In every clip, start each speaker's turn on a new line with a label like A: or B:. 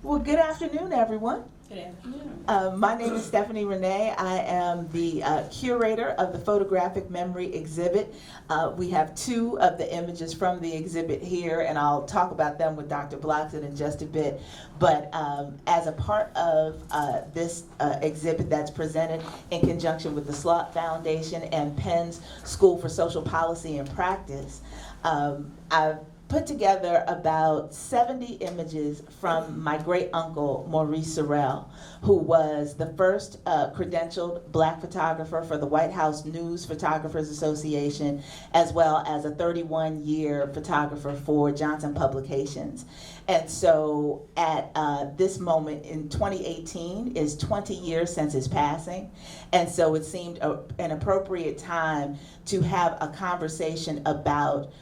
A: Well, good afternoon, everyone.
B: Good afternoon.
A: My name is Stephanie Renée. I am the curator of the Photographic Memory exhibit. We have two of the images from the exhibit here, and I'll talk about them with Dr. Blockson in just a bit. But as a part of this exhibit that's presented in conjunction with the Slought Foundation and Penn's School for Social Policy and Practice, I've put together about 70 images from my great uncle, Maurice Sorrell, who was the first credentialed black photographer for the White House News Photographers Association, as well as a 31-year photographer for Johnson Publications. And so at this moment in 2018 is 20 years since his passing. And so it seemed an appropriate time to have a conversation about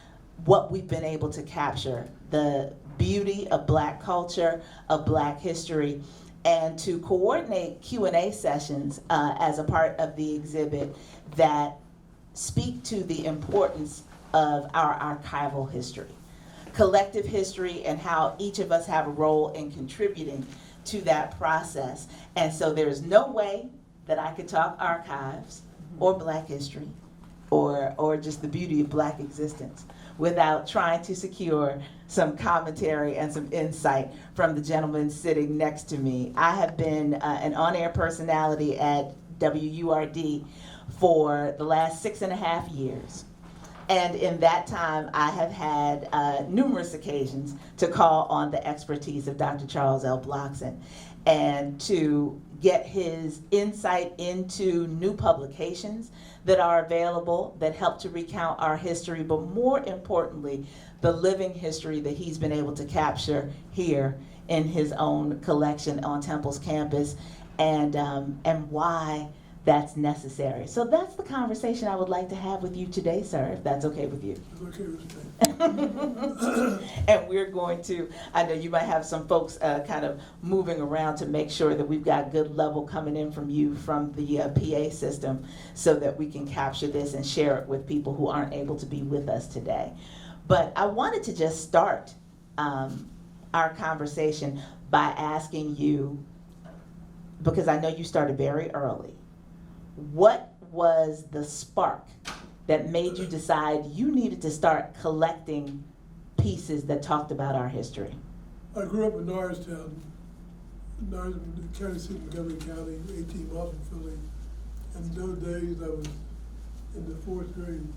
A: what we've been able to capture, the beauty of black culture, of black history, and to coordinate Q&A sessions as a part of the exhibit that speak to the importance of our archival history, collective history, and how each of us have a role in contributing to that process. And so there's no way that I could talk archives or black history or just the beauty of black existence without trying to secure some commentary and some insight from the gentleman sitting next to me. I have been an on-air personality at WURD for the last 6.5 years. And in that time, I have had numerous occasions to call on the expertise of Dr. Charles L. Blockson and to get his insight into new publications that are available that help to recount our history, but more importantly, the living history that he's been able to capture here in his own collection on Temple's campus, and why that's necessary. So that's the conversation I would like to have with you today, sir, if that's okay with you.
C: Okay with me.
A: And we're going to, I know you might have some folks kind of moving around to make sure that we've got good level coming in from you from the PA system so that we can capture this and share it with people who aren't able to be with us today. But I wanted to just start our conversation by asking you, because I know you started very early, what was the spark that made you decide you needed to start collecting pieces that talked about our history?
C: I grew up in Norristown, the county seat in Montgomery County, 18 miles from Philly. And in those days I was in the 4th grade.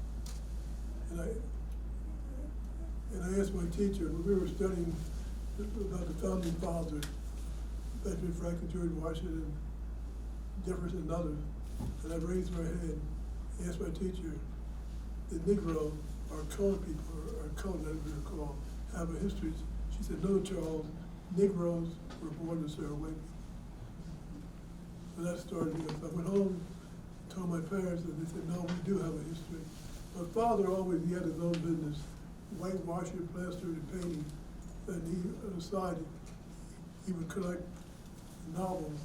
C: And I asked my teacher, when we were studying about the founding fathers, Benjamin Franklin, George Washington, Jefferson, and others, and I raised my hand, asked my teacher, the Negro, or colored people, or colored, as we were called, have a history. She said, no, Charles, Negroes were born to serve white people. So that started me. I went home, told my parents, and they said, no, we do have a history. My father always, he had his own business, whitewashing, plastering, and painting. And he, on the side, he would collect novels,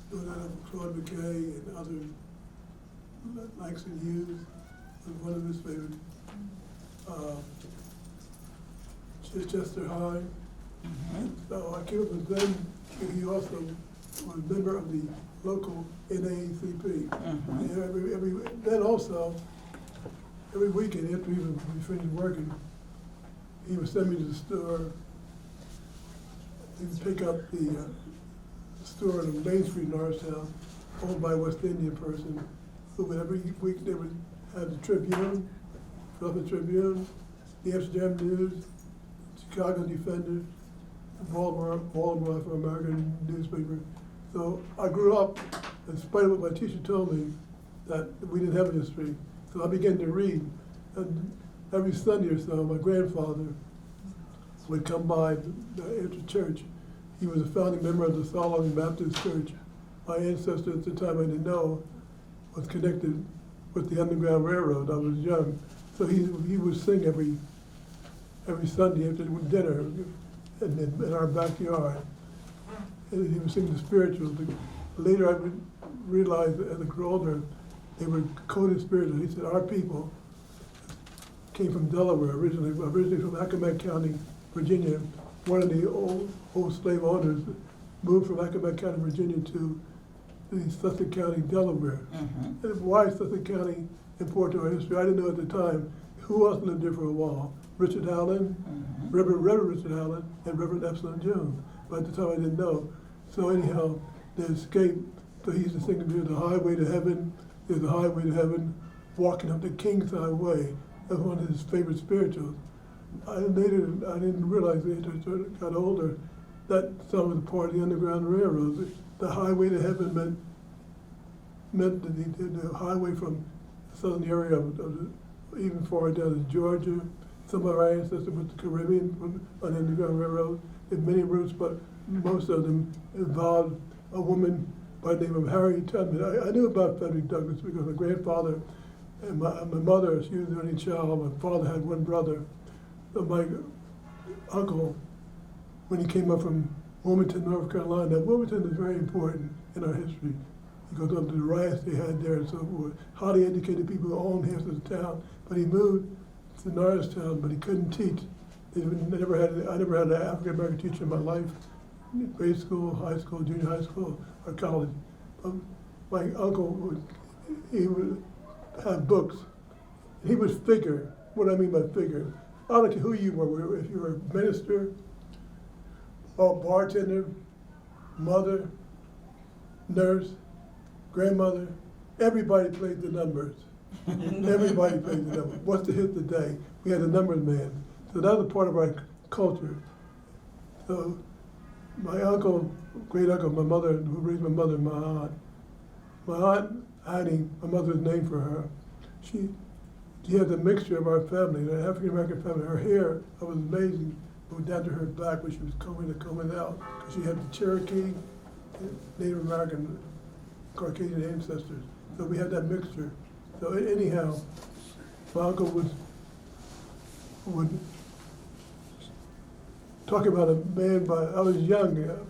C: doing that of Claude McKay and other, Langston Hughes was one of his favorites. Chester High. So I came up with them. He also was a member of the local NAACP. And then also, every weekend after we finished working, he would send me to the store. He would pick up the store on Main Street in Norristown, owned by a West Indian person, who would every week they would have the Tribune, Philadelphia Tribune, the Amsterdam News, Chicago Defender, Baltimore for American newspaper. So I grew up, in spite of what my teacher told me, that we didn't have a history. So I began to read. And every Sunday or so, my grandfather would come by after church. He was a founding member of the Solomon Baptist Church. My ancestor at the time I didn't know was connected with the Underground Railroad. I was young. So he would sing every Sunday after dinner in our backyard. And he would sing the spirituals. Later I would realize that as I grew older, they were coded spirituals. He said, our people came from Delaware originally from Accomack County, Virginia, one of the old slave owners moved from Accomack County, Virginia to the Sussex County, Delaware. And why Sussex County important to our history? I didn't know at the time who else lived there for a while. Richard Howland, Reverend Richard Howland, and Reverend Epsilon Jones. But at the time I didn't know. So anyhow, they escaped. So he used to sing, there's a highway to heaven, there's a highway to heaven, walking up the King's Highway. That's one of his favorite spirituals. I didn't realize it until I got older. That song was part of the Underground Railroad. The highway to heaven meant the highway from the southern area of even far down to Georgia. Some of our ancestors went to the Caribbean on the Underground Railroad. There's many routes, but most of them involved a woman by the name of Harriet Tubman. I knew about Frederick Douglass because my grandfather and my mother, she was the only child. My father had one brother. So my uncle, when he came up from Wilmington, North Carolina, Wilmington is very important in our history. He goes up to the riots they had there and so forth. Highly educated people who owned half of the town. But he moved to Norristown, but he couldn't teach. I never had an African American teacher in my life, grade school, high school, junior high school, or college. My uncle he would have books. He would figure. What I mean by figure, I don't care who you were. If you were a minister, or bartender, mother, nurse, grandmother, everybody played the numbers. Everybody played the numbers. What's the hit today? We had a numbers man. So that was a part of our culture. So my uncle, great uncle, my mother, who raised my mother, my aunt Annie, my mother's name for her, she had the mixture of our family, the African American family. Her hair, that was amazing. It went down to her back when she was combing out, because she had the Cherokee, Native American, Caucasian ancestors. So we had that mixture. So anyhow, my uncle would talk about a man I was young,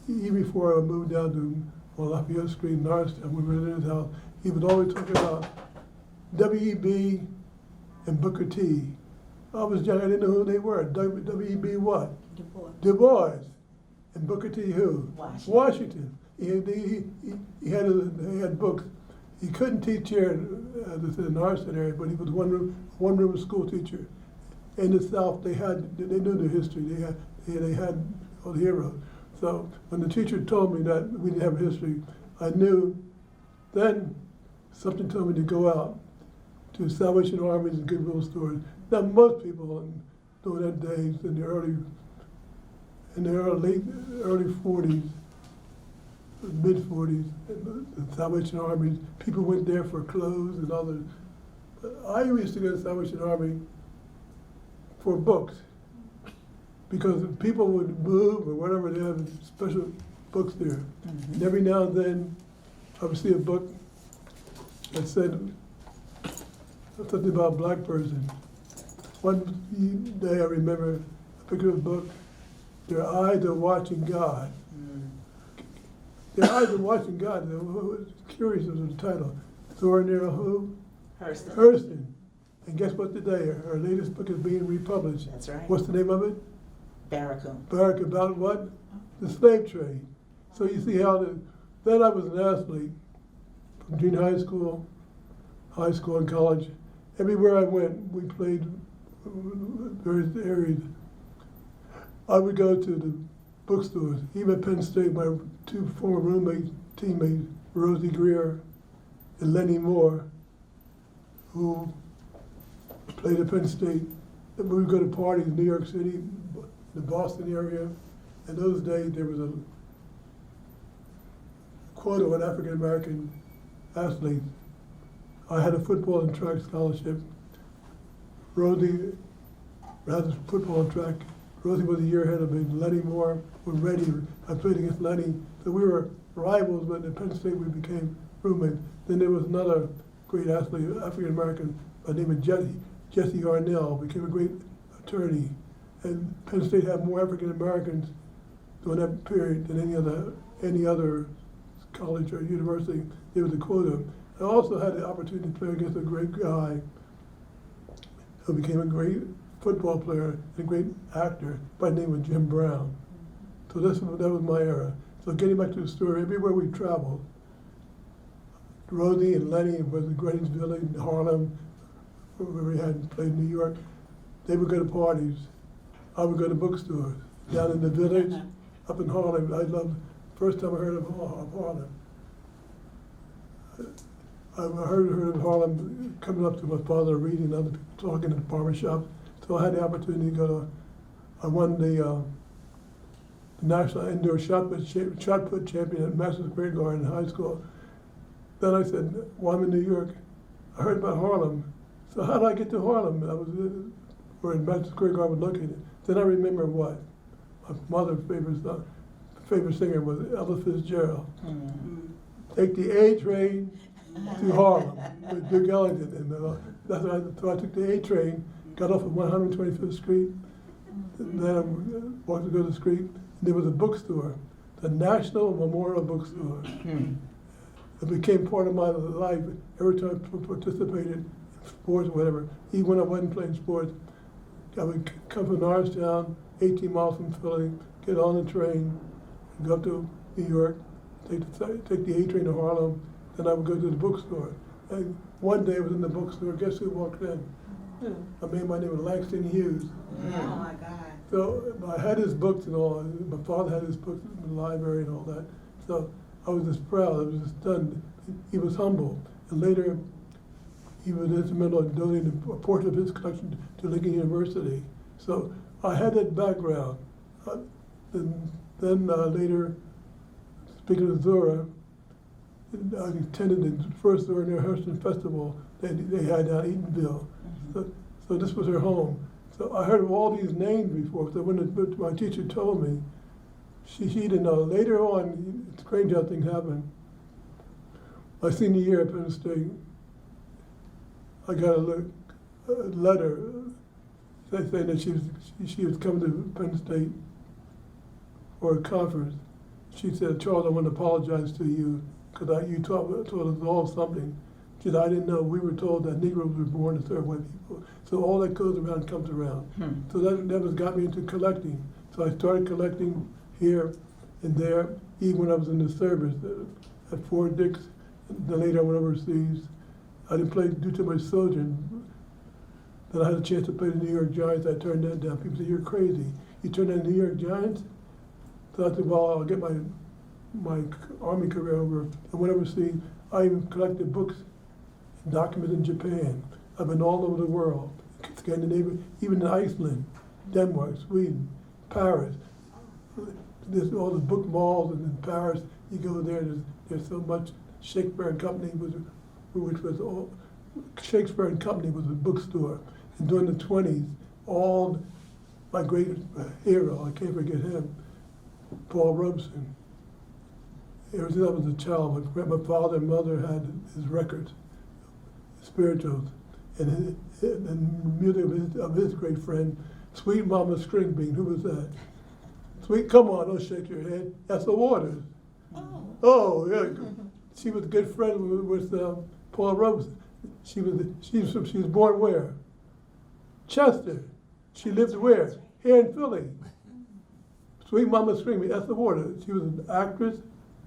C: even before I moved down to Lafayette Street in Norristown, when we were in his house, he would always talk about W.E.B. and Booker T. I was young, I didn't know who they were. W.E.B. what?
A: Du Bois.
C: Du Bois. And Booker T. who?
A: Washington.
C: He had books. He couldn't teach here in the Norristown area, but he was one room school teacher. In the South, they knew their history. They had all the heroes. So when the teacher told me that we didn't have a history, I knew. Then something told me to go out to Salvation Armies and Goodwill stores. Now most people during that days in the early 40s, mid 40s, the Salvation Armies, people went there for clothes and others. But I used to go to the Salvation Army for books, because people would move or whatever, they have special books there. And every now and then I would see a book that said something about a black person. One day I remember I picked up a book, Their Eyes Are Watching God. Their Eyes Are Watching God. I was curious of the title. Thornhill who? Hurston. And guess what today? Her latest book is being republished.
A: That's right.
C: What's the name of it?
A: Barracoon.
C: Barrack, about what? The slave trade. So you see how then I was an athlete from junior high school, and college. Everywhere I went, we played various areas. I would go to the bookstores. Even at Penn State, my two former teammates, Rosie Greer and Lenny Moore, who played at Penn State. We would go to parties in New York City, the Boston area. In those days, there was a quota on African American athletes. I had a football and track scholarship. Rosie had football and track. Rosie was a year ahead of me. Lenny Moore was ready. I played against Lenny. So we were rivals, but at Penn State we became roommates. Then there was another great athlete, African American, by the name of Jesse Arnell, became a great attorney. And Penn State had more African Americans during that period than any other college or university. There was a quota. I also had the opportunity to play against a great guy who became a great football player and a great actor by the name of Jim Brown. So that was my era. So getting back to the story, everywhere we traveled, Rosie and Lenny was in Greenwich Village, in Harlem, where we had played in New York. They would go to parties. I would go to bookstores. Down in the village, up in Harlem, I loved, first time I heard of Harlem. I heard of Harlem coming up to my father reading, other people talking in the barber shop. So I had the opportunity to go to, I won the National Indoor Shot Put Champion at Madison Square Garden in high school. Then I said, well, I'm in New York. I heard about Harlem. So how did I get to Harlem? I was where in Madison Square Garden located. Then I remember what? My mother's favorite singer was Ella Fitzgerald.
A: Mm-hmm.
C: Take the A train to Harlem with Duke Ellington. And that's what so I took the A train, got off at 125th Street, and then I walked to go to the street. And there was a bookstore, the National Memorial Bookstore.
A: Mm-hmm.
C: It became part of my life every time I participated in sports or whatever. Even when I wasn't playing sports, I would come from Norristown, 18 miles from Philly, get on the train, and go up to New York, take the A train to Harlem, then I would go to the bookstore. And one day I was in the bookstore, guess who walked in? A man by the name of Langston Hughes.
B: Oh my God.
C: So I had his books and all, my father had his books in the library and all that. So I was just proud, I was just stunned. He was humble. And later, he was instrumental in donating a portion of his collection to Lincoln University. So I had that background. Then later, speaking of Zora, I attended the first Zora near Hurston Festival they had down in Eatonville. So this was her home. So I heard of all these names before. So when my teacher told me, she didn't know. Later on, strange how things happened. My senior year at Penn State, I got a letter saying that she was coming to Penn State for a conference. She said, Charles, I want to apologize to you because you taught us all something. She said, I didn't know. We were told that Negroes were born to serve white people. So all that goes around comes around. So that was got me into collecting. So I started collecting here and there, even when I was in the service at Fort Dix. Then later I went overseas. I didn't do too much soldiering. Then I had a chance to play the New York Giants. I turned that down. People said, you're crazy. You turned down the New York Giants? So I said, well, I'll get my Army career over. I went overseas. I even collected books and documents in Japan. I've been all over the world. Scandinavia, even in Iceland, Denmark, Sweden, Paris. There's all the book malls, and in Paris, you go there, there's so much. Shakespeare and Company Shakespeare and Company was a bookstore. And during the 20s, all my great hero, I can't forget him, Paul Robeson. Ever since I was a child, my father and mother had his records, spirituals, and music of his great friend, Sweet Mama Stringbean. Who was that? Sweet, come on, don't shake your head. That's the Waters. Oh, yeah. She was a good friend with Paul Robeson. She was born where? Chester. She lived where? Here in Philly. Sweet Mama Stringbean, that's the Water. She was an actress,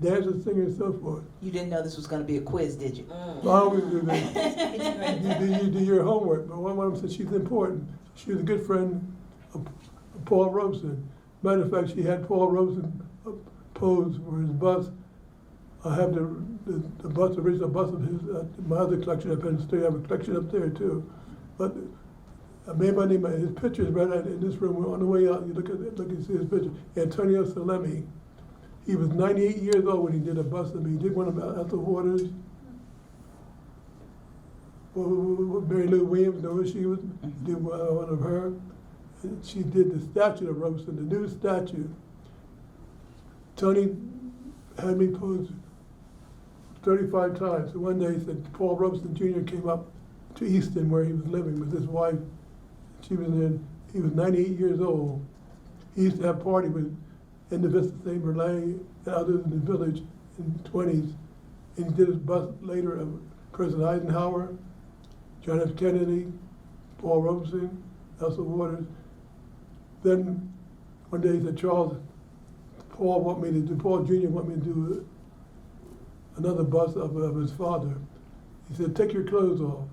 C: dancer, singer, and so forth.
A: You didn't know this was going to be a quiz, did you?
C: I always do that. You do your homework, but one of them said she's important. She was a good friend of Paul Robeson. Matter of fact, she had Paul Robeson pose for his bust. I have the original bust of his, my other collection at Penn State. I have a collection up there too. But I made my name, his picture is right in this room. On the way out, you look and see his picture. Antonio Salemi. He was 98 years old when he did a bust of me. He did one about Ethel Waters. Mary Lou Williams, know who she was? Did one of her. And she did the statue of Robeson, the new statue. Tony had me pose 35 times. So one day he said Paul Robeson Jr. came up to Easton where he was living with his wife. He was 98 years old. He used to have parties in the Vista St. Berlin and others in the village in the 20s. And he did his bust later of President Eisenhower, John F. Kennedy, Paul Robeson, Elsa Waters. Then one day he said, Charles, Paul Jr. want me to do another bust of his father. He said, take your clothes off.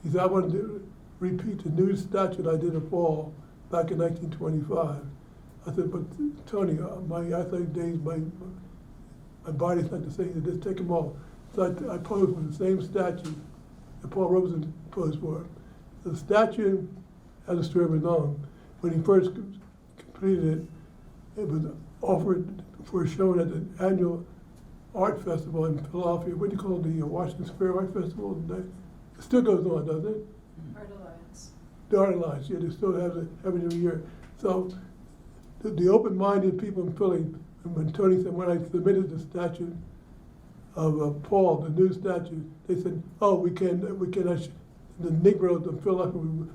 C: He said, I want to repeat the new statue I did of Paul back in 1925. I said, but Tony, my athletic days, my body's not the same. He said, just take them off. So I posed for the same statue that Paul Robeson posed for. The statue has a story of its own. When he first completed it, it was offered for a show at the annual art festival in Philadelphia. What do you call it? The Washington Square Art Festival? It still goes on, doesn't it?
B: Art Alliance.
C: The Art Alliance, yeah, they still have it every new year. So the open-minded people in Philly, when Tony said, when I submitted the statue of Paul, the new statue, they said, oh, we can actually, the Negroes of Philadelphia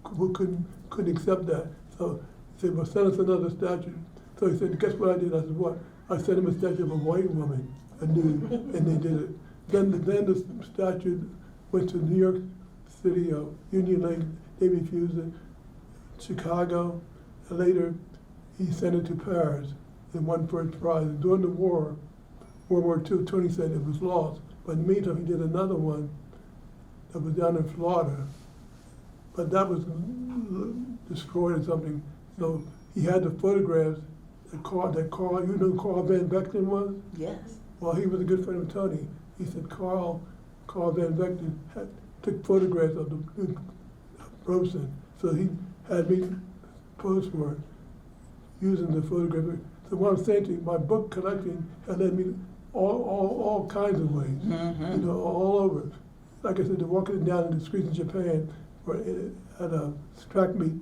C: who couldn't accept that. So he said, well, send us another statue. So he said, guess what I did? I said, what? I sent him a statue of a white woman, a nude, and they did it. Then the statue went to New York City, Union Lake, they refused it. Chicago, and later he sent it to Paris and won first prize. And during the war, World War II, Tony said it was lost. But in the meantime, he did another one that was down in Florida. But that was destroyed or something. So he had the photographs that Carl, you know who Carl Van Vechten was?
A: Yes.
C: Well, he was a good friend of Tony. He said Carl Van Vechten took photographs of the Robeson. So he had me pose for it using the photograph. So what I'm saying to you, my book collecting has led me all kinds of ways, you know, all over. Like I said, walking down in the streets in Japan or at a track meet,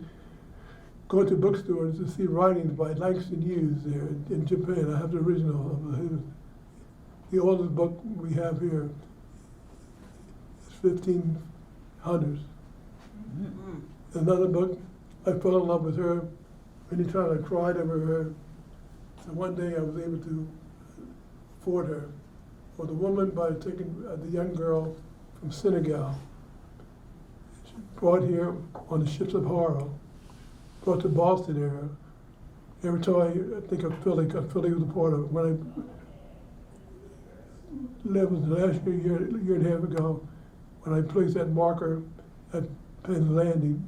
C: going to bookstores to see writings by Langston Hughes there in Japan. I have the original of the oldest book we have here. It's 1500s. Another book, I fell in love with her. Anytime I cried over her. So one day I was able to afford her. Well, the woman, by taking the young girl from Senegal, she brought here on the ships of horror, brought to Boston area. Every time I think of Philly, because Philly was a part of it. When I lived was the last year and a half ago, when I placed that marker at Penn Landing,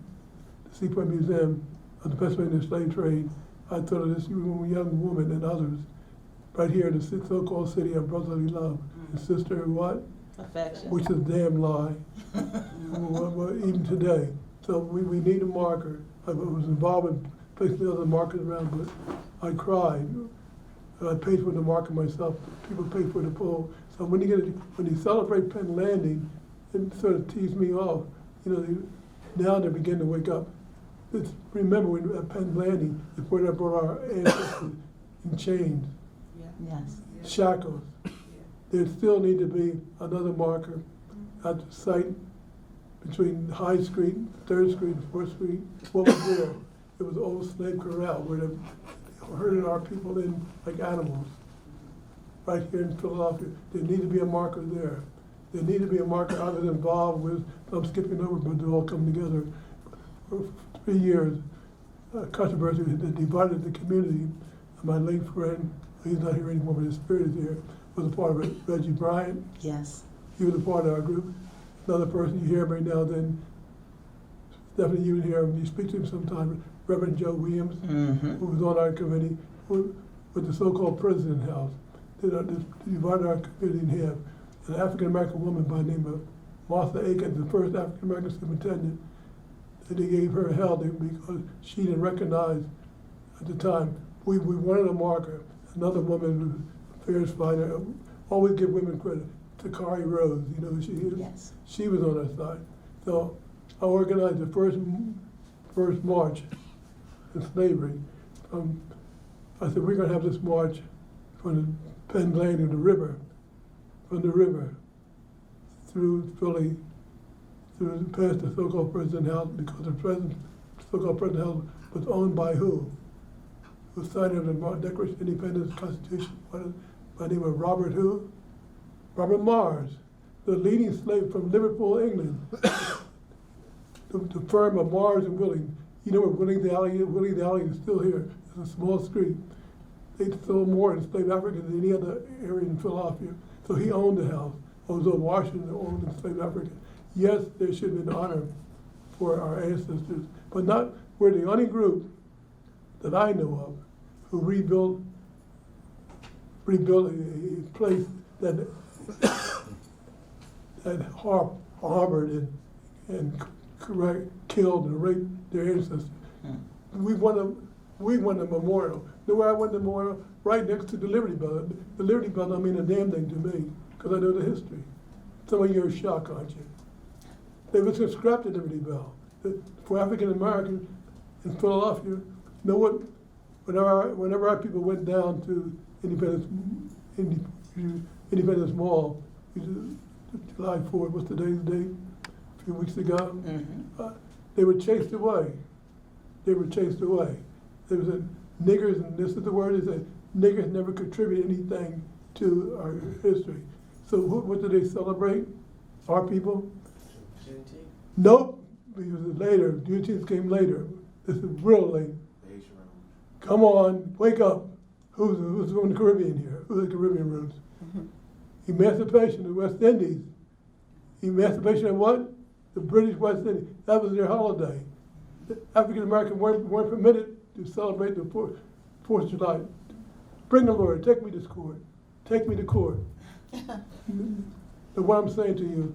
C: the Seaport Museum of the Pennsylvania slave trade, I thought of this young woman and others right here in the so-called city of brotherly love. And sister, what?
A: Affection.
C: Which is a damn lie, well, even today. So we need a marker. I was involved in placing other markers around, but I cried. I paid for the marker myself. People paid for the pull. So when you celebrate Penn Landing, it sort of teased me off. You know, now they're beginning to wake up. Remember when at Penn Landing is where they brought our ancestors in chains,
A: Yes.
C: shackles. There still need to be another marker at the site between High Street, 3rd Street, and 4th Street. What was there? It was old slave corral where they herded our people in like animals. Right here in Philadelphia, there need to be a marker there. There need to be a marker I was involved with. I'm skipping over, but they all come together. For 3 years, controversy that divided the community. My late friend, he's not here anymore, but his spirit is here, was a part of it. Reggie Bryant,
A: Yes.
C: he was a part of our group. Another person you hear every now and then, Stephanie, you hear him, you speak to him sometime, Reverend Joe Williams, who was on our committee, with the so-called President House. They divided our community in half. An African-American woman by the name of Martha Aiken, the first African-American superintendent, and they gave her hell because she didn't recognize at the time. We wanted a marker. Another woman, affairs fighter, always give women credit. Takari Rose, you know who she is?
A: Yes.
C: She was on our side. So I organized the first march in slavery. I said, we're gonna have this march from the Penn Landing, from the river, through Philly, past the so-called President House, because the so-called President House was owned by who? Who signed of the Declaration of Independence Constitution by the name of Robert who? Robert Mars, the leading slave from Liverpool, England. the firm of Mars and Willing. You know where Willing's Alley is? Willing's Alley is still here. It's a small street. They sold more enslaved Africans than any other area in Philadelphia. So he owned the house. Although Washington owned enslaved Africans. Yes, there should be an honor for our ancestors, but not, we're the only group that I know of who rebuilt a place that harbored and killed and raped their ancestors. We want a memorial. Know where I want the memorial? Right next to the Liberty Bell. The Liberty Bell don't mean a damn thing to me, because I know the history. Some of you are shocked, aren't you? They was just scrapped the Liberty Bell. For African Americans in Philadelphia, know what? Whenever our people went down to Independence Mall, July 4th, what's today's date? A few weeks ago, they were chased away. They were chased away. There was a niggers, and this is the word, is that niggers never contribute anything to our history. So what do they celebrate? Our people?
B: Juneteenth?
C: Nope, because it's later. Juneteenth came later. This is real late. Come on, wake up. Who's from the Caribbean here? Who's the Caribbean roots? Emancipation of the West Indies. Emancipation of what? The British West Indies. That was their holiday. African Americans weren't permitted to celebrate the 4th of July. Bring the lawyer, take me to court. Take me to court. But what I'm saying to you,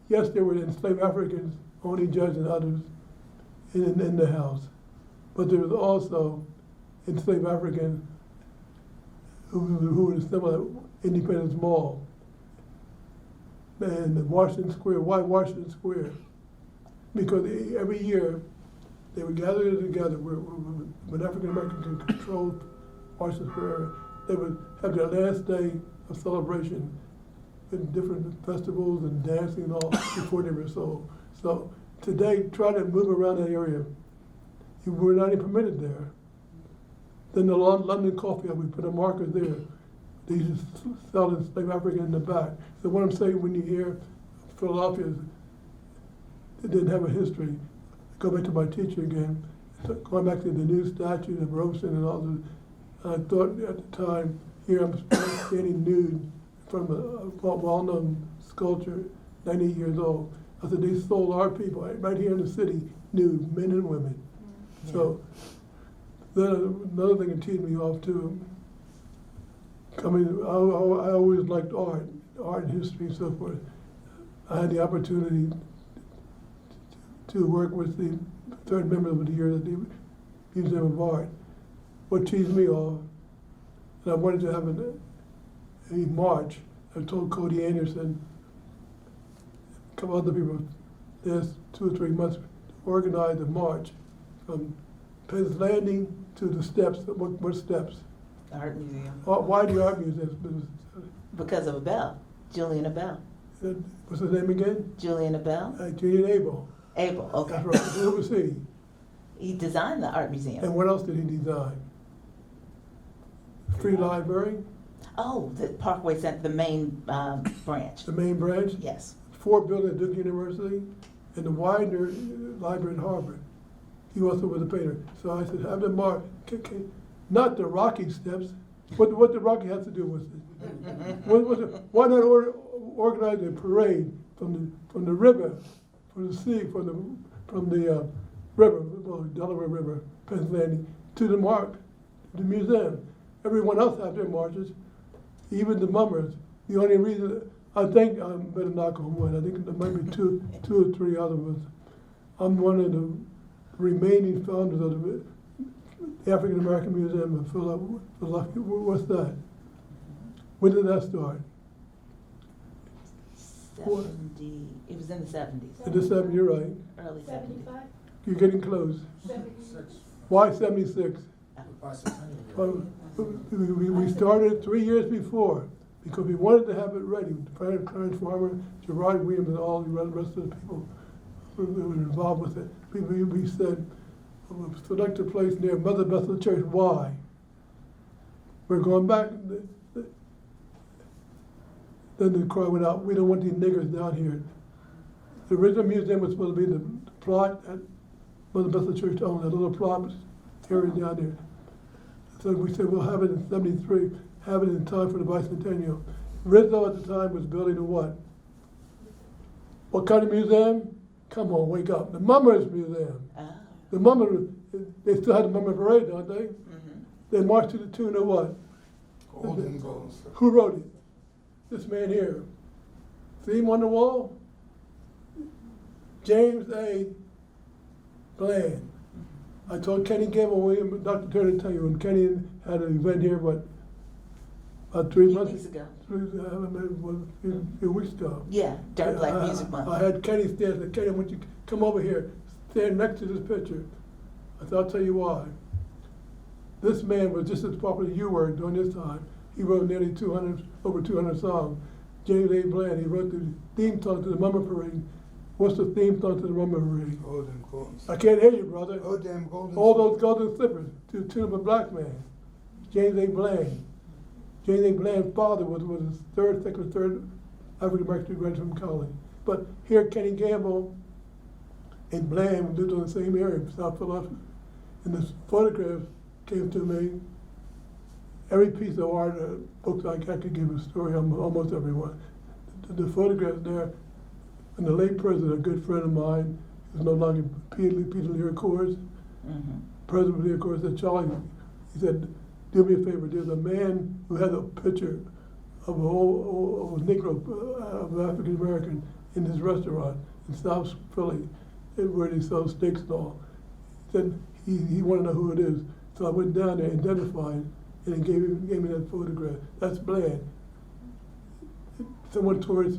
C: yes, there were enslaved Africans, only judge and others in the house. But there was also enslaved Africans who were assembled at Independence Mall and Washington Square. Why Washington Square? Because every year they would gather together when African Americans controlled Washington Square. They would have their last day of celebration in different festivals and dancing and all before they were sold. So today, try to move around that area. You were not even permitted there. Then the London Coffee House, we put a marker there. They used to sell enslaved African in the back. So what I'm saying, when you hear Philadelphia, it didn't have a history. Go back to my teacher again. Going back to the new statue of Robeson and all this. I thought at the time, here I'm standing nude from a well-known sculpture, 98 years old. I said, they sold our people right here in the city, nude, men and women. Yeah. So then another thing that teed me off too, I always liked art and history and so forth. I had the opportunity to work with the third member of the year at the Museum of Art. What teased me off, and I wanted to have a march. I told Cody Anderson, a couple other people, there's 2 or 3 months to organize a march from Penn's Landing to the steps. What steps?
A: The Art Museum.
C: Why the Art Museum?
A: Because of a bell, Julian Abel.
C: What's his name again?
A: Julian Abel.
C: Julian Abel.
A: Abel, okay.
C: That's right. Who was he?
A: He designed the Art Museum.
C: And what else did he design? Free Library?
A: Oh, the Parkway Center, the main branch.
C: The main branch?
A: Yes.
C: 4 buildings at Duke University, and the Widener Library at Harvard. He also was a painter. So I said, have them mark, not the Rocky steps. What the Rocky has to do with it? Why not organize a parade from the river, from the sea, from the river, well, Delaware River, Pennsylvania, to the museum. Everyone else have their marches, even the mummers. The only reason, I think, I better knock on wood, I think there might be two or three other ones. I'm one of the remaining founders of the African American Museum of Philadelphia. What's that? When did that start?
A: 70, it was in the 70s.
C: In the 70s, you're right.
A: Early 70s.
D: 75?
C: You're getting close.
D: 76.
C: Why 76? We started 3 years before because we wanted to have it ready. Clarence Farmer, Gerard Williams, and all the rest of the people who were involved with it. We said, we'll select a place near Mother Bethel Church. Why? We're going back. Then the cry went out, we don't want these niggers down here. The original museum was supposed to be the plot that Mother Bethel Church owned, that little plot area down there. So we said, we'll have it in 73, have it in time for the bicentennial. Rizzo at the time was building a what? What kind of museum? Come on, wake up. The Mummers Museum.
A: Oh.
C: The Mummers, they still had the Mummer Parade, don't they?
A: Mm-hmm.
C: They marched to the tune of what?
B: Golden Goals.
C: Who wrote it? This man here. See him on the wall? James A. Bland. I told Kenny Gamble, Dr. Turner, tell you, when Kenny had an event here, about 3 months
A: Weeks ago.
C: A few weeks ago.
A: Yeah, during Black Music Month.
C: I had Kenny stand. I said, Kenny, I want you to come over here, stand next to this picture. I said, I'll tell you why. This man was just as popular as you were during this time. He wrote nearly over 200 songs. James A. Bland, he wrote the theme song to the Mummer Parade. What's the theme song to the Mummer Parade?
B: Golden Goals.
C: I can't hear you, brother.
B: Oh, damn golden.
C: All those golden slippers to the tune of a black man. James A. Bland. James A. Bland's father was his second or third African American graduate from college. But here, Kenny Gamble and Bland lived in the same area, South Philadelphia. And this photograph came to me. Every piece of art, books I could give a story on almost everyone. The photographs there, and the late president, a good friend of mine, who's no longer Peter Lear Coors, President Lear Coors said, Charlie, he said, do me a favor, there's a man who has a picture of a Negro, of an African American in his restaurant in South Philly, where they sell steaks and all. He said he wanted to know who it is. So I went down there, identified, and he gave me that photograph. That's Bland. Someone tore his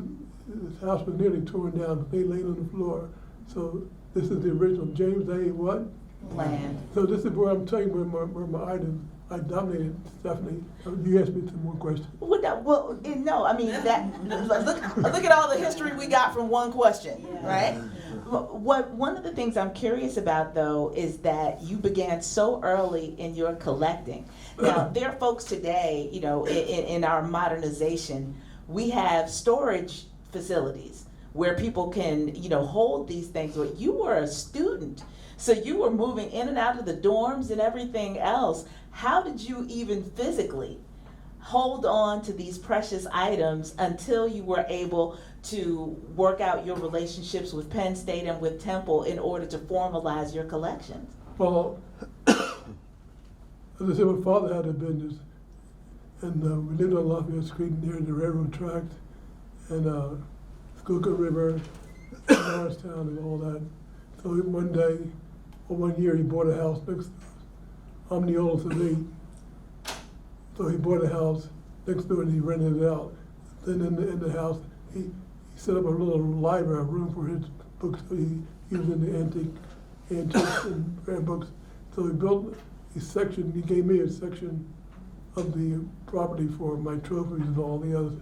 C: house was nearly torn down, they laid on the floor. So this is the original James A. what?
A: Bland.
C: So this is where I'm telling you where my items, I dominated, Stephanie. You asked me some more questions.
A: No, I mean, look at all the history we got from one question, right? One of the things I'm curious about, though, is that you began so early in your collecting. Now, there are folks today, in our modernization, we have storage facilities where people can, hold these things. But you were a student, so you were moving in and out of the dorms and everything else. How did you even physically hold on to these precious items until you were able to work out your relationships with Penn State and with Temple in order to formalize your collections?
C: Well, as I said, my father had a business, and we lived on Lafayette Street near the railroad tracks, and Schuylkill River, Norristown, and all that. So one day, or 1 year, he bought a house next to us. I'm the oldest of 8. So he bought a house next door and he rented it out. Then in the house, he set up a little library, a room for his books. So he was into antiques and rare books. So he built a section, he gave me a section of the property for my trophies and all the other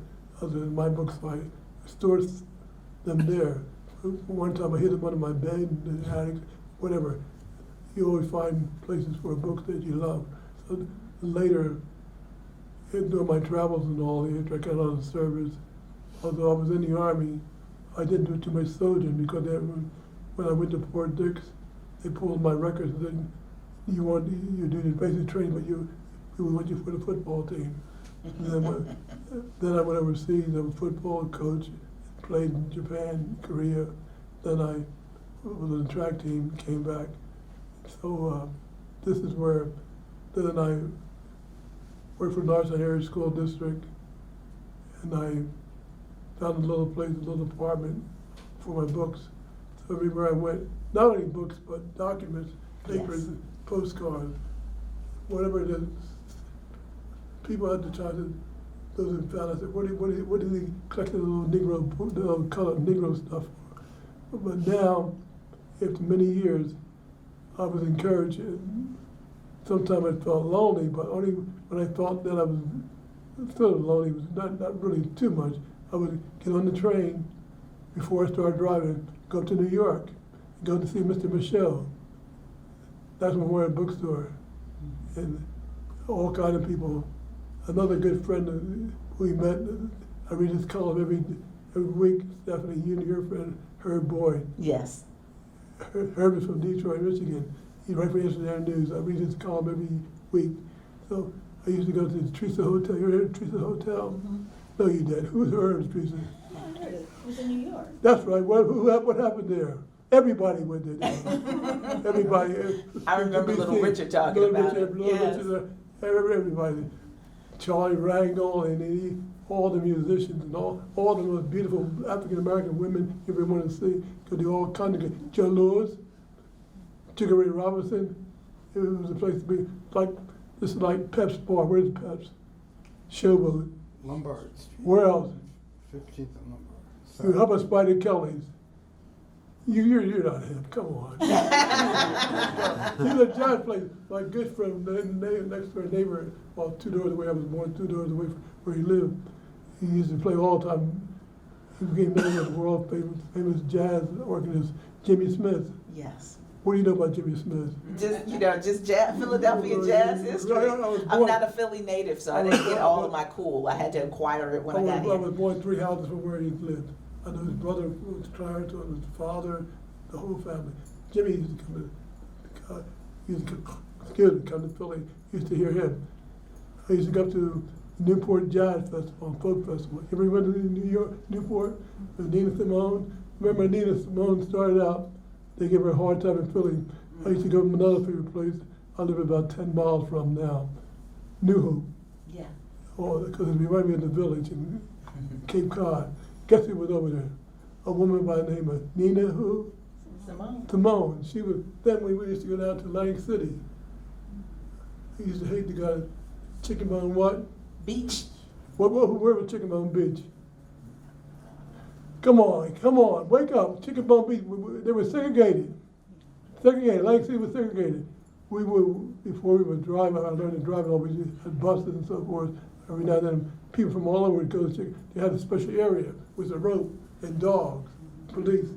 C: my books. So I stored them there. One time I hid them under my bed, in the attic, whatever. You always find places for books that you love. So later, during my travels and all, after I got out of the service, although I was in the Army, I didn't do too much soldiering because when I went to Fort Dix, they pulled my records and said, you do the basic training, but we want you for the football team. And then I went overseas, I was a football coach, played in Japan, Korea. Then I was on the track team, came back. So this is where, then I worked for Norristown Area School District, and I found a little place, a little apartment for my books. So everywhere I went, not only books, but documents, papers,
A: Yes.
C: postcards, whatever it is. People at the time, those in found, I said, what do they collect the little little colored Negro stuff for? But now, after many years, I was encouraged. And sometimes I felt lonely, but only when I thought that I was feeling lonely, was not really too much. I would get on the train before I started driving, go to New York, go to see Mr. Michel. That's when we were at a bookstore. And all kinds of people. Another good friend who we met, I read his column every week. Stephanie, you and your friend, Herb Boyd.
A: Yes.
C: Herb is from Detroit, Michigan. He writes for Yesterday News. I read his column every week. So I used to go to the Teresa Hotel. You heard of the Teresa Hotel?
A: Mm-hmm.
C: No, you did. Who's Herb's Teresa?
D: I heard it. It was in New York.
C: That's right. What happened there? Everybody went there. Everybody.
A: I remember Little Richard talking about it.
C: Little
A: Yes.
C: Richard, everybody. Charlie Rangel and all the musicians and all the most beautiful African American women you ever want to see, because they all congregated. Joe Lewis, Sugar Ray Robinson. It was a place to be. This is like Pep's Bar. Where's Pep's? Showboat.
B: Lombard Street.
C: Where else?
B: 15th and Lombard.
C: How about Spider Kelly's? You're not him. Come on. He's a giant place. My good friend, next door neighbor, well, 2 doors away. I was born 2 doors away from where he lived. He used to play all the time. He became known as the world famous jazz organist, Jimmy Smith.
A: Yes.
C: What do you know about Jimmy Smith?
A: Just jazz, Philadelphia jazz history. I'm not a Philly native, so I didn't get all of my cool. I had to acquire it when I got
C: I
A: here.
C: was born 3 houses from where he lived. I know his brother was Clarence, his father, the whole family. Jimmy used to come to Philly. Used to hear him. I used to go up to Newport Jazz Festival, Folk Festival. You ever went to New York, Newport, with Nina Simone? Remember Nina Simone started out, they gave her a hard time in Philly. I used to go to another favorite place I live about 10 miles from now, New Hope.
A: Yeah.
C: Oh, because it reminded me of the village in Cape Cod. Guess who was over there? A woman by the name of Nina who? Simone. She was, then we used to go down to Lang City. I used to hate the guy, Chicken Bone what?
A: Beach.
C: Where was Chicken Bone Beach? Come on, wake up. Chicken Bone Beach, they were segregated. Lang City was segregated. Before we would drive, I learned to drive, and always had buses and so forth. Every now and then, people from all over would go to Chicken. They had a special area with a rope and dogs, police,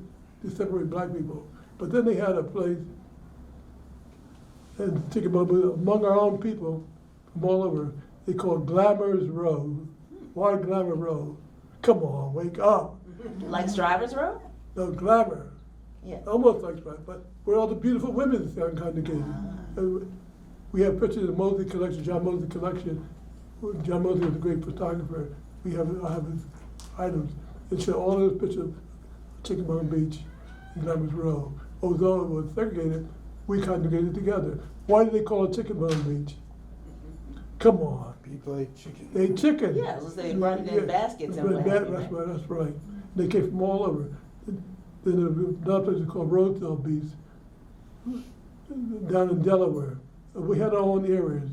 C: to separate black people. But then they had a place, and Chicken Bone Beach, among our own people from all over, they called Glamour's Row. Why Glamour Row? Come on, wake up.
A: Like Driver's Row?
C: No, Glamour.
A: Yeah.
C: Almost like that, but where all the beautiful women are congregated. We have pictures of the Mosley collection, John Mosley collection. John Mosley was a great photographer. I have his items. It show all those pictures of Chicken Bone Beach and Glamour's Row. Although it was segregated, we congregated together. Why do they call it Chicken Bone Beach? Come on.
B: People ate chicken.
C: They ate chicken.
A: Yeah, so they brought it in baskets and what have you, right?
C: That's right. They came from all over. Then there was another place called Rosedale Beach, down in Delaware. We had our own areas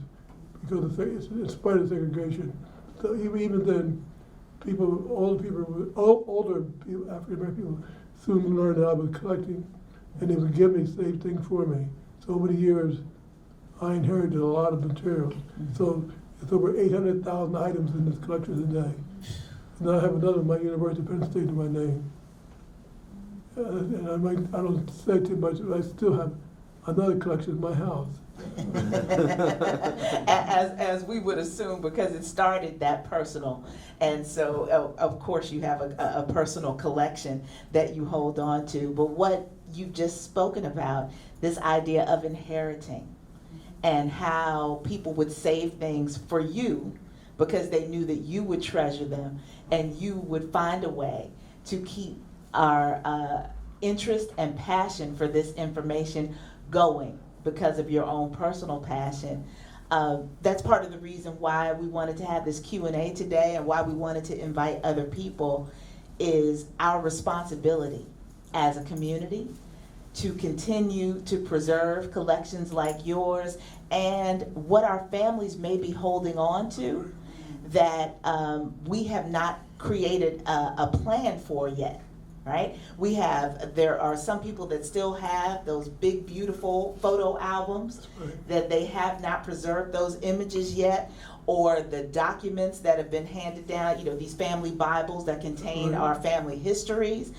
C: because in spite of segregation. So even then, older people, African American people, soon learned that I was collecting, and they would give me saved things for me. So over the years, I inherited a lot of material. So it's over 800,000 items in this collection today. And I have another, my University of Penn State in my name. And I don't say too much, but I still have another collection in my house.
A: as we would assume, because it started that personal. And so, of course, you have a personal collection that you hold on to. But what you've just spoken about, this idea of inheriting and how people would save things for you because they knew that you would treasure them and you would find a way to keep our interest and passion for this information going because of your own personal passion. That's part of the reason why we wanted to have this Q&A today and why we wanted to invite other people is our responsibility as a community to continue to preserve collections like yours and what our families may be holding on to that we have not created a plan for yet. Right? There are some people that still have those big, beautiful photo albums that they have not preserved those images yet, or the documents that have been handed down, these family Bibles that contain our family histories.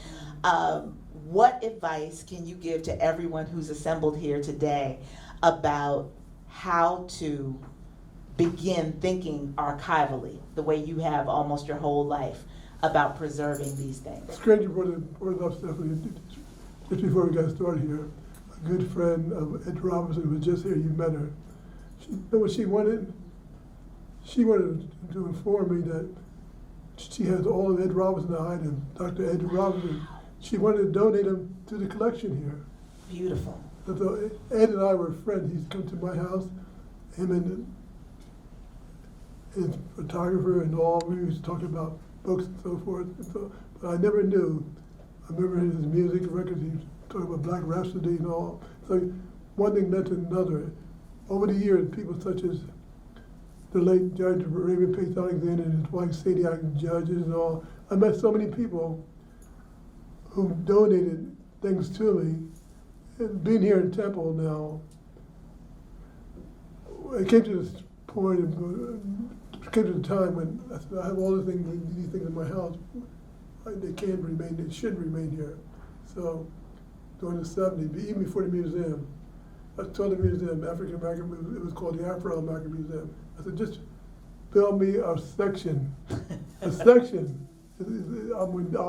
A: What advice can you give to everyone who's assembled here today about how to begin thinking archivally, the way you have almost your whole life? about preserving these things?
C: Stranger brought it up, Stephanie, just before we got started here. A good friend of Ed Robinson was just here, you met her. You know what she wanted? She wanted to inform me that she has all of Ed Robinson items, Dr. Ed Robinson. She wanted to donate them to the collection here.
A: Beautiful.
C: So Ed and I were friends. He's come to my house, him and his photographer and all. We was talking about books and so forth. And so, but I never knew. I remember his music records. He was talking about Black Rhapsody and all. So one thing led to another. Over the years, people such as the late Judge Raymond Pace Alexander and his wife Sadie Alexander, judges and all. I met so many people who donated things to me. And being here in Temple now, it came to this point, it came to the time when I said, I have all these things in my house. They can't remain, they should remain here. So during the 70s, even before the museum, I told the museum, African American, it was called the Afro-American Museum. I said, just build me a section, I'll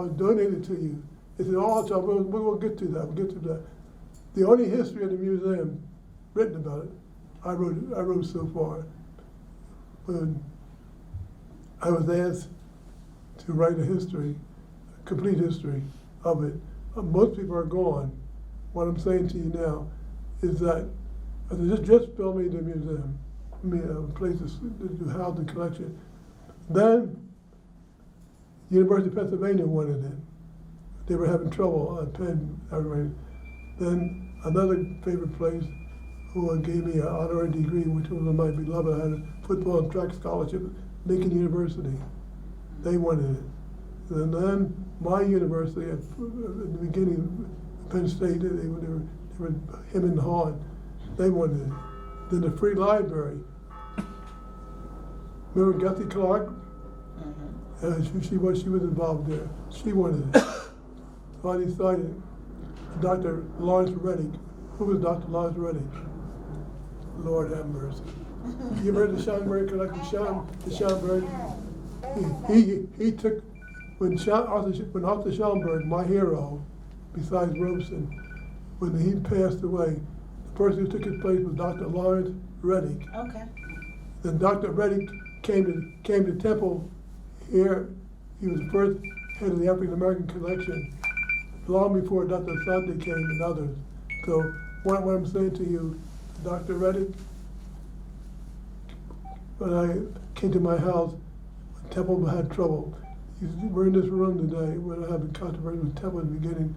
C: donate it to you. They said, oh, so we'll get to that, we'll get to that. The only history of the museum written about it, I wrote so far. When I was asked to write a history, a complete history of it, most people are gone. What I'm saying to you now is that I said, just build me the museum, a place to house the collection. Then, University of Pennsylvania wanted it. They were having trouble at Penn. Then another favorite place who gave me an honorary degree, which was my beloved. I had a football and track scholarship, Lincoln University. They wanted it. And then my university, at the beginning, Penn State, they were him and Hahn. They wanted it. Then the Free Library. Remember Gussie Clark? She was involved there. She wanted it. So I decided, Dr. Lawrence Reddick. Who was Dr. Lawrence Reddick? Lord have mercy. You ever heard the Schomburg collection? The Schomburg? He took, when Arthur Schomburg, my hero, besides Robeson, when he passed away, the person who took his place was Dr. Lawrence Reddick.
A: Okay.
C: Then Dr. Reddick came to Temple here. He was the first head of the African American collection, long before Dr. Asante came and others. So what I'm saying to you, Dr. Reddick, when I came to my house, when Temple had trouble. We're in this room today. We're not having controversy with Temple in the beginning.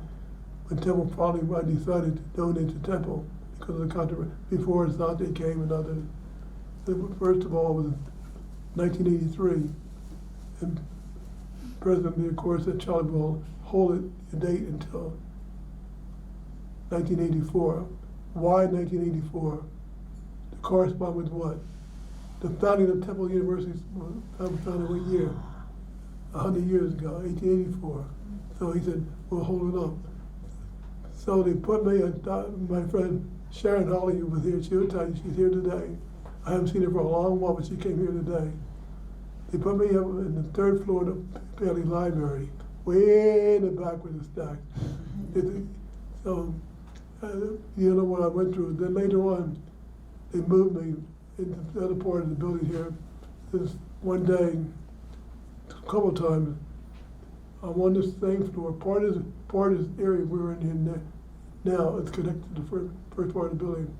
C: When Temple finally decided to donate to Temple because of the controversy, before Asante came and others. First of all, it was 1983. And President, of course, said Charlie will hold the date until 1984. Why 1984? To correspond with what? The founding of Temple University was founded what year? 100 years ago, 1884. So he said, we'll hold it up. So they put me, my friend Sharon Holly, who was here, she'll tell you, she's here today. I haven't seen her for a long while, but she came here today. They put me up in the third floor of the Bailey Library, way in the back with the stack. So, you know what I went through. Then later on, they moved me into the other part of the building here. This one day, a couple of times, I'm on this same floor. Part of this area we're in here now is connected to the first part of the building.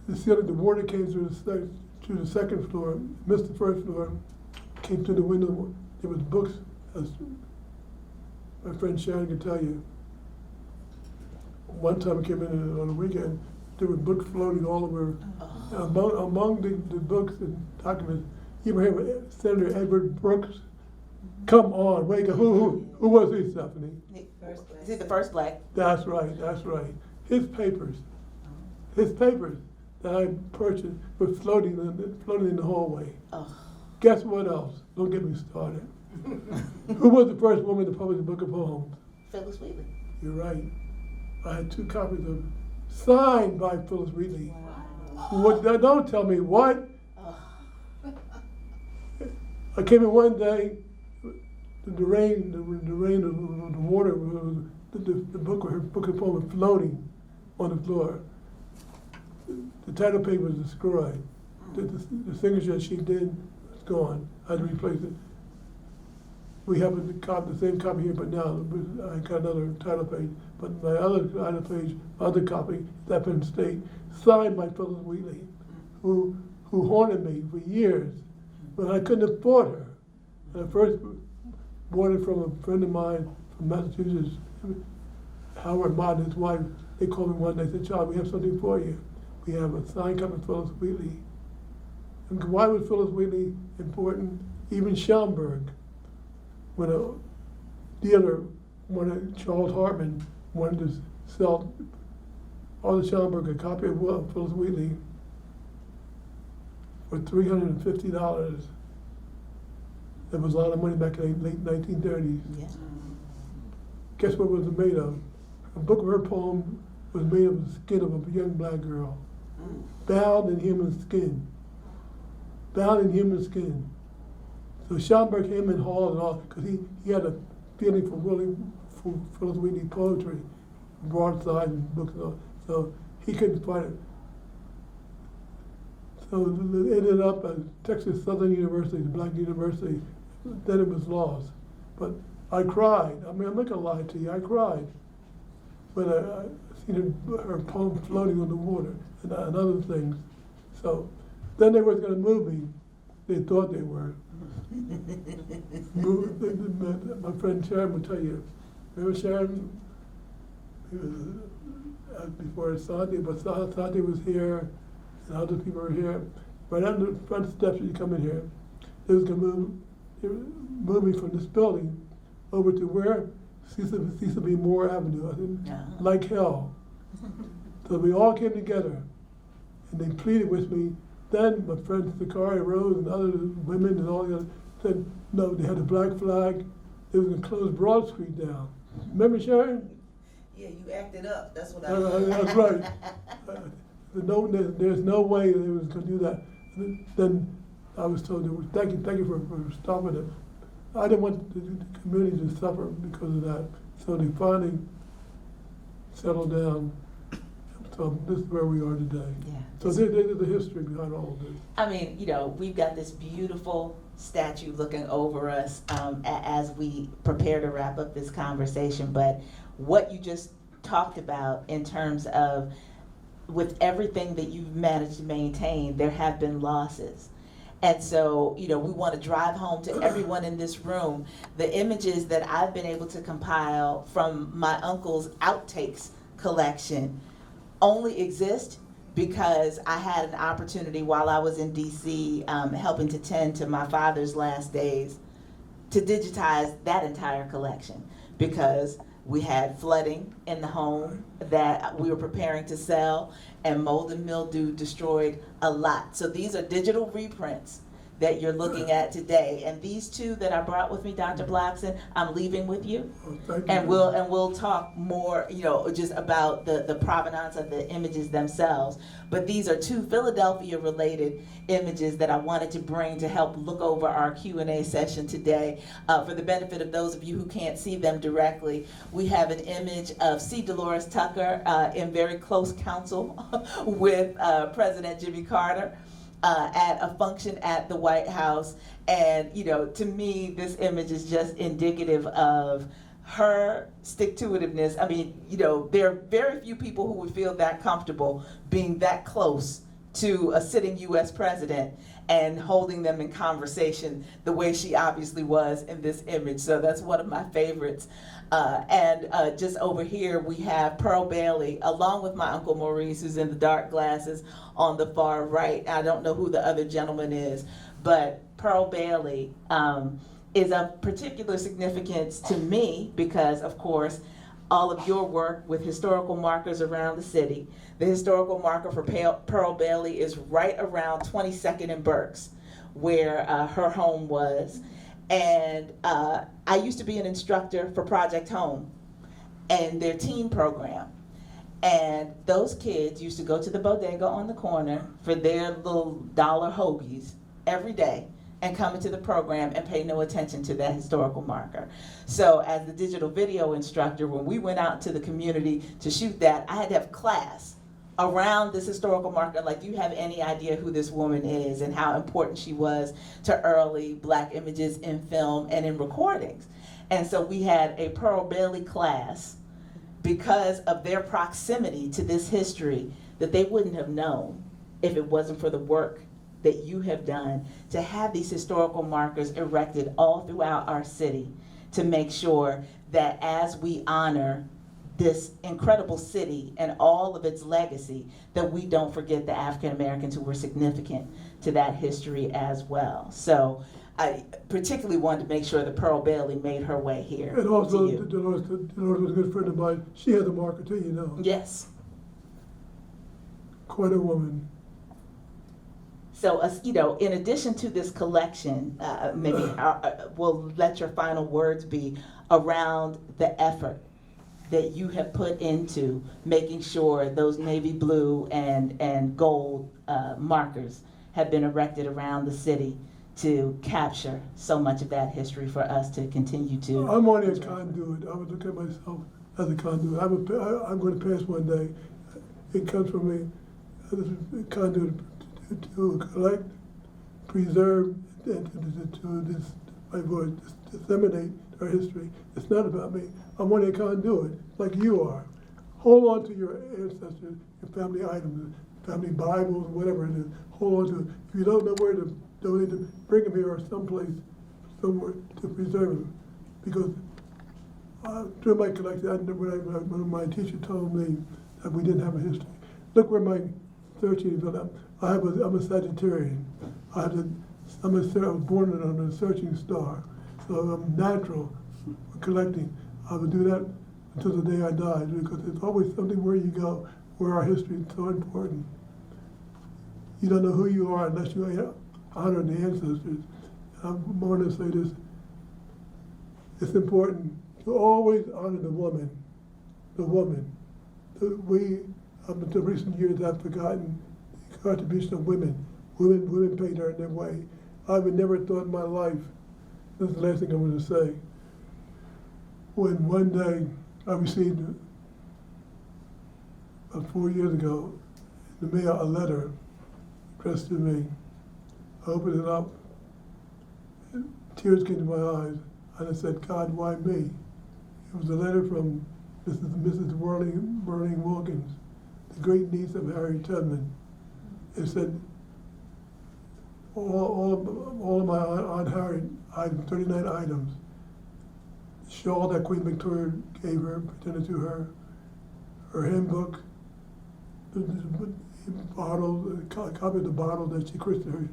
C: The ceiling, the water came through the second floor, missed the first floor, came through the window. There was books, as my friend Sharon can tell you. One time I came in on a weekend, there were books floating all over. Among the books and documents, you ever hear of Senator Edward Brooks? Come on, wake up. Who was he, Stephanie?
A: Is he the first black?
C: That's right. His papers that I purchased were floating in the hallway.
A: Oh.
C: Guess what else? Don't get me started. Who was the first woman to publish a book of poems?
A: Phyllis Wheatley.
C: You're right. I had 2 copies of it, signed by Phyllis Wheatley.
A: Wow.
C: Don't tell me what.
A: Oh.
C: I came in one day, the rain, the rain of the water, the book of poem was floating on the floor. The title page was destroyed. The signature she did was gone. I had to replace it. We have the same copy here, but now I got another title page. But my other title page, other copy, that Penn State, signed by Phyllis Wheatley, who haunted me for years, but I couldn't afford her. And I first bought it from a friend of mine from Massachusetts, Howard Mott and his wife. They called me one day and said, "Charles, we have something for you. We have a signed copy of Phyllis Wheatley." And why was Phyllis Wheatley important? Even Schaumburg, when a dealer Charles Hartman wanted to sell Arthur Schaumburg a copy of Phyllis Wheatley for $350. That was a lot of money back in the late 1930s.
A: Yeah.
C: Guess what it was made of? A book of her poem was made of the skin of a young black girl, bound in human skin. Bound in human skin. So Schaumburg came in Hall and all, because he had a feeling for Phyllis Wheatley poetry, broadside and books and all. So he couldn't find it. So it ended up at Texas Southern University, the black university. Then it was lost. But I cried. I mean, I'm not gonna lie to you, I cried. But I seen her poem floating on the water and other things. So then they were gonna move me. They thought they were. My friend Sharon would tell you. Remember Sharon? Before Sandy, but Sandy was here, and other people were here. Right under the front steps when you come in here, they was gonna move me from this building over to where? Cecil B. Moore Avenue. I said, like hell. So we all came together, and they pleaded with me. Then my friend Zachary Rose and other women and all the others said, no, they had a black flag. They was gonna close Broad Street down. Remember, Sharon?
A: Yeah, you acted up. That's what
C: That's right. There's no way they was gonna do that. Then I was told, thank you for stopping it. I didn't want the community to suffer because of that. So they finally settled down. So this is where we are today.
A: Yeah.
C: So there's the history behind all of this.
A: I mean, we've got this beautiful statue looking over us as we prepare to wrap up this conversation. But what you just talked about in terms of with everything that you've managed to maintain, there have been losses. And so, we want to drive home to everyone in this room the images that I've been able to compile from my uncle's outtakes collection only exist because I had an opportunity while I was in DC helping to tend to my father's last days to digitize that entire collection, because we had flooding in the home that we were preparing to sell, and mold and mildew destroyed a lot. So these are digital reprints that you're looking at today. And these two that I brought with me, Dr. Blockson, I'm leaving with you.
C: Oh, thank you.
A: And we'll talk more, just about the provenance of the images themselves. But these are two Philadelphia-related images that I wanted to bring to help look over our Q&A session today. For the benefit of those of you who can't see them directly, we have an image of C. Dolores Tucker in very close counsel with President Jimmy Carter at a function at the White House. And, to me, this image is just indicative of her stick-to-itiveness. I mean, there are very few people who would feel that comfortable being that close to a sitting U.S. president and holding them in conversation the way she obviously was in this image. So that's one of my favorites. And just over here, we have Pearl Bailey, along with my Uncle Maurice, who's in the dark glasses on the far right. I don't know who the other gentleman is, but Pearl Bailey is of particular significance to me because, of course, all of your work with historical markers around the city. The historical marker for Pearl Bailey is right around 22nd and Berks, where her home was. And I used to be an instructor for Project Home and their teen program. And those kids used to go to the bodega on the corner for their little dollar hoagies every day and come into the program and pay no attention to that historical marker. So as the digital video instructor, when we went out to the community to shoot that, I had to have class around this historical marker. Like, do you have any idea who this woman is and how important she was to early Black images in film and in recordings? And so we had a Pearl Bailey class because of their proximity to this history that they wouldn't have known if it wasn't for the work that you have done to have these historical markers erected all throughout our city to make sure that as we honor this incredible city and all of its legacy, that we don't forget the African Americans who were significant to that history as well. So I particularly wanted to make sure that Pearl Bailey made her way here.
C: And also,
A: to you.
C: Dolores was a good friend of mine. She had the marker too, you know.
A: Yes.
C: Quite a woman.
A: So, in addition to this collection, maybe we'll let your final words be around the effort that you have put into making sure those navy blue and gold markers have been erected around the city to capture so much of that history for us to continue to.
C: I'm only a conduit. I would look at myself as a conduit. I'm going to pass one day. It comes from me as a conduit to collect, preserve, and to disseminate our history. It's not about me. I'm only a conduit, like you are. Hold on to your ancestors, your family items, family Bibles, whatever it is. Hold on to it. If you don't know where to donate them, bring them here or someplace, somewhere to preserve them. Because through my collection, when my teacher told me that we didn't have a history. Look where my searching is. I'm a Sagittarian. I was born on a searching star. So I'm natural for collecting. I would do that until the day I died, because there's always something where you go, where our history is so important. You don't know who you are unless you honor the ancestors. I'm more to say this, it's important to always honor the woman. The woman. We, up until recent years, have forgotten the contribution of women. Women paid her in their way. I would never thought in my life, this is the last thing I'm going to say, when one day I received, about 4 years ago, in the mail, a letter addressed to me. I opened it up, and tears came to my eyes, and I said, God, why me? It was a letter from Mrs. Whirling Wilkins, the great niece of Harry Tubman. It said, all of my Aunt Harriet items, 39 items, shawl that Queen Victoria gave her, presented to her, her handbook, the bottle, a copy of the bottle that she christened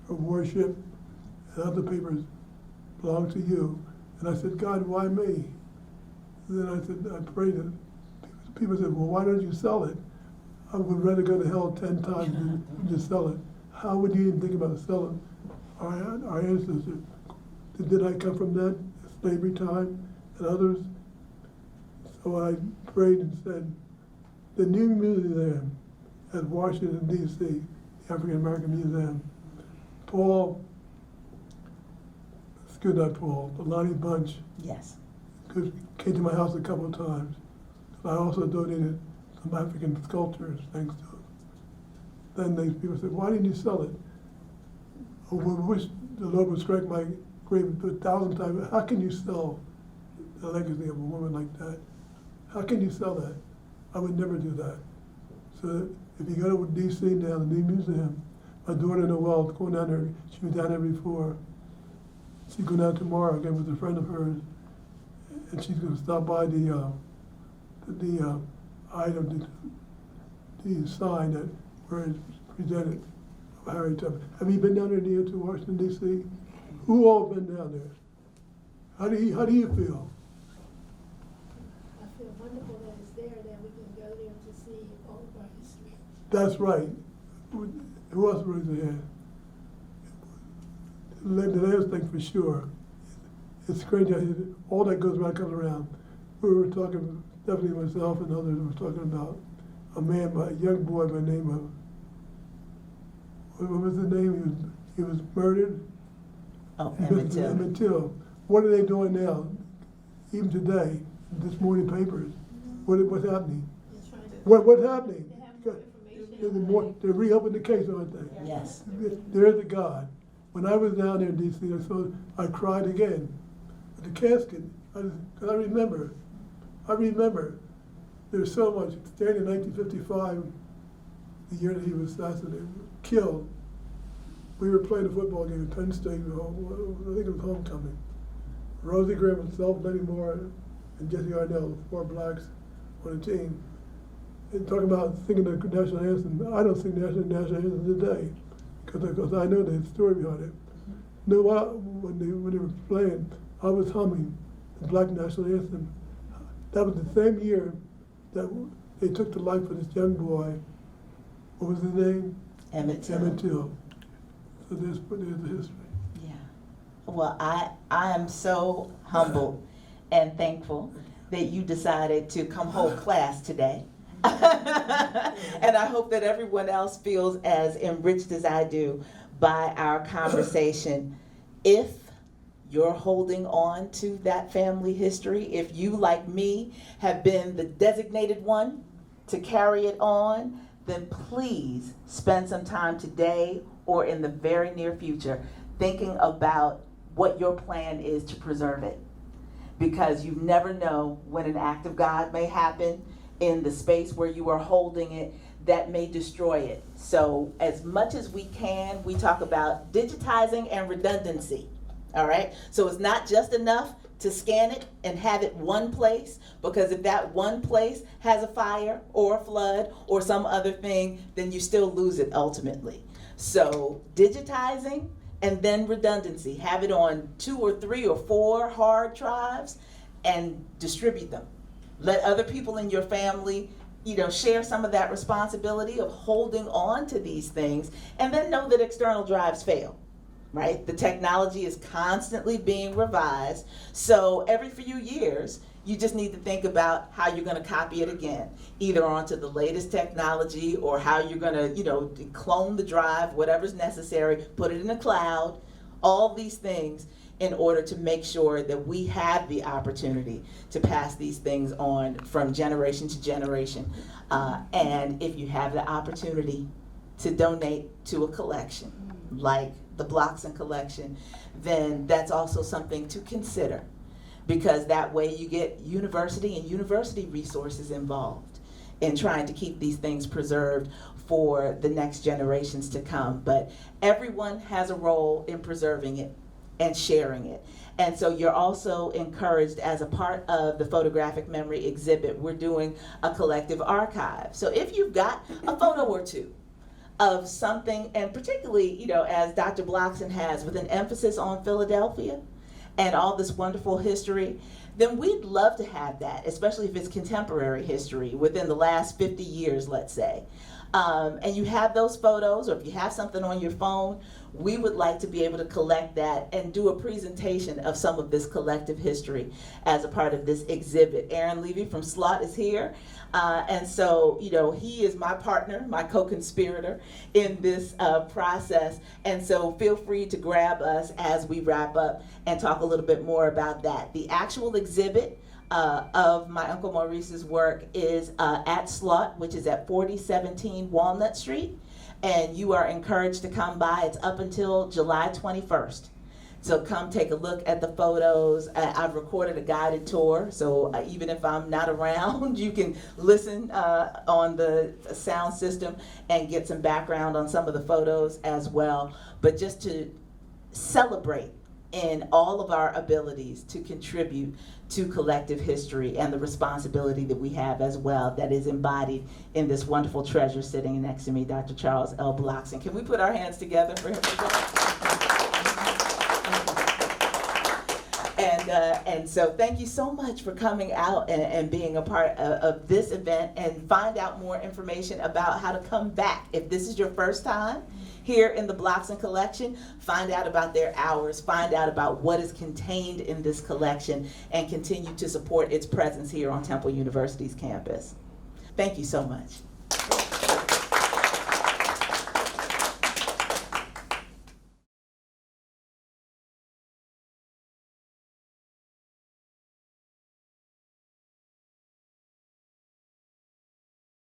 C: her warship, and other papers belong to you. And I said, God, why me? And then I said, I prayed, and people said, well, why don't you sell it? I would rather go to hell 10 times than just sell it. How would you even think about selling our ancestors? Did I come from that slavery time and others? So I prayed and said, the new museum at Washington, D.C., the African American Museum, Lonnie Bunch,
A: Yes.
C: came to my house a couple of times. I also donated some African sculptures, thanks to it. Then these people said, why didn't you sell it? I wish the Lord would strike my grave 1,000 times. How can you sell the legacy of a woman like that? How can you sell that? I would never do that. So if you go to D.C. now, the new museum, my daughter Noelle is going down there. She was down there before. She's going down tomorrow again with a friend of hers, and she's going to stop by the item, the sign that where it's presented of Harry Tubman. Have you been down there near to Washington, D.C.? Who all been down there? How do you feel?
D: I feel wonderful that it's there, that we can go there to see all of our history.
C: That's right. Who else raised their hand? The last thing for sure, it's strange that all that goes around comes around. We were talking, Stephanie, myself, and others were talking about a young boy by the name of, what was his name? He was murdered.
A: Oh, Emmett Till.
C: Emmett Till. What are they doing now? Even today, this morning papers, what's happening?
D: Just trying to.
C: What's happening?
D: They have more information.
C: They're reopening the case, aren't they?
A: Yes.
C: There's a God. When I was down there in D.C., I cried again. At the casket, I remember. There's so much. Standing in 1955, the year that he was assassinated, killed. We were playing a football game at Penn State. I think it was homecoming. Rosie Graham, myself, Lenny Moore, and Jesse Arnell, 4 blacks on the team. And talking about singing the national anthem, I don't sing the national anthem today because I know the story behind it. No, when they were playing, I was humming the black national anthem. That was the same year that they took the life of this young boy. What was his name?
A: Emmett Till.
C: Emmett Till. So there's the history.
A: Yeah. Well, I am so humbled and thankful that you decided to come hold class today. And I hope that everyone else feels as enriched as I do by our conversation. If you're holding on to that family history, if you, like me, have been the designated one to carry it on, then please spend some time today or in the very near future thinking about what your plan is to preserve it. Because you never know when an act of God may happen in the space where you are holding it that may destroy it. So as much as we can, we talk about digitizing and redundancy. All right, so it's not just enough to scan it and have it one place, because if that one place has a fire or a flood or some other thing, then you still lose it ultimately. So digitizing and then redundancy. Have it on 2 or 3 or 4 hard drives and distribute them. Let other people in your family, share some of that responsibility of holding on to these things, and then know that external drives fail. Right? The technology is constantly being revised. So every few years, you just need to think about how you're going to copy it again, either onto the latest technology or how you're going to, clone the drive, whatever's necessary, put it in the cloud, all these things in order to make sure that we have the opportunity to pass these things on from generation to generation. And if you have the opportunity to donate to a collection, like the Blockson collection, then that's also something to consider, because that way you get university resources involved in trying to keep these things preserved for the next generations to come. But everyone has a role in preserving it and sharing it. And so you're also encouraged, as a part of the Photographic Memory exhibit, we're doing a collective archive. So if you've got a photo or two of something, and particularly, as Dr. Blockson has, with an emphasis on Philadelphia and all this wonderful history, then we'd love to have that, especially if it's contemporary history within the last 50 years, let's say. And you have those photos, or if you have something on your phone, we would like to be able to collect that and do a presentation of some of this collective history as a part of this exhibit. Aaron Levy from Slought is here. And so, he is my partner, my co-conspirator in this process. And so feel free to grab us as we wrap up and talk a little bit more about that. The actual exhibit of my Uncle Maurice's work is at Slought, which is at 4017 Walnut Street. And you are encouraged to come by. It's up until July 21st. So come take a look at the photos. I've recorded a guided tour, so even if I'm not around, you can listen on the sound system and get some background on some of the photos as well. But just to celebrate in all of our abilities to contribute to collective history and the responsibility that we have as well, that is embodied in this wonderful treasure sitting next to me, Dr. Charles L. Blockson. Can we put our hands together for him? And so thank you so much for coming out and being a part of this event, and find out more information about how to come back. If this is your first time here in the Blockson collection, find out about their hours, find out about what is contained in this collection, and continue to support its presence here on Temple University's campus. Thank you so much.